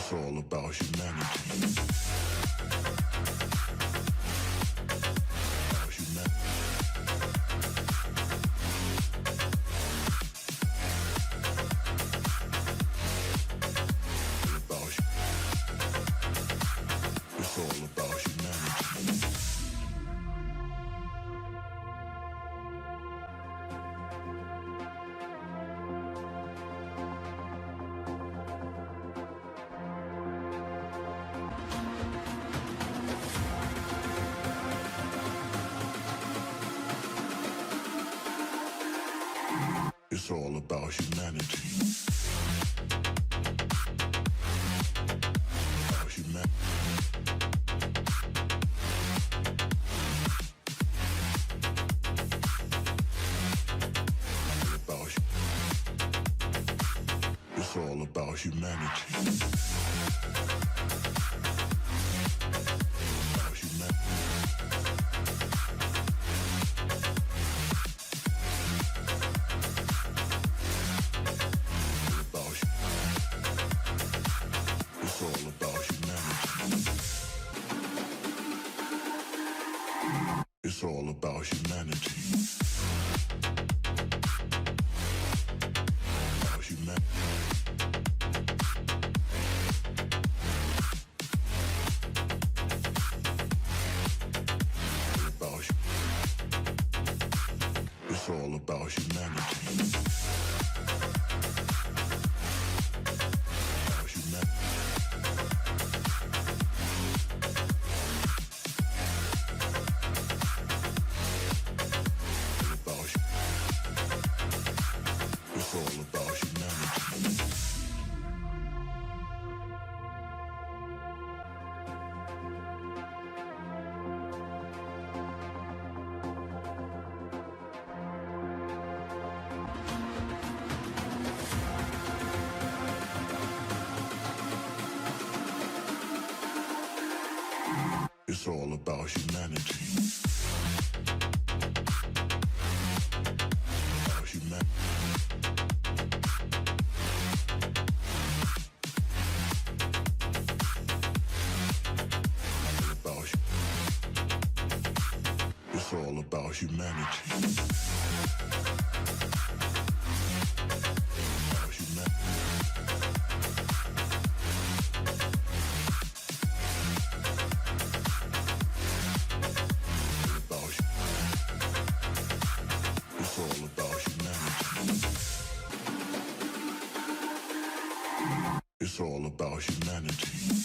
It's all about humanity. About humanity. It's all about humanity. It's all about humanity. About humanity. It's all about humanity. About humanity. It's all about humanity. It's all about humanity. About humanity. It's all about humanity. About humanity. It's all about humanity. It's all about humanity. About humanity. It's all about humanity. About humanity. It's all about humanity. It's all about humanity.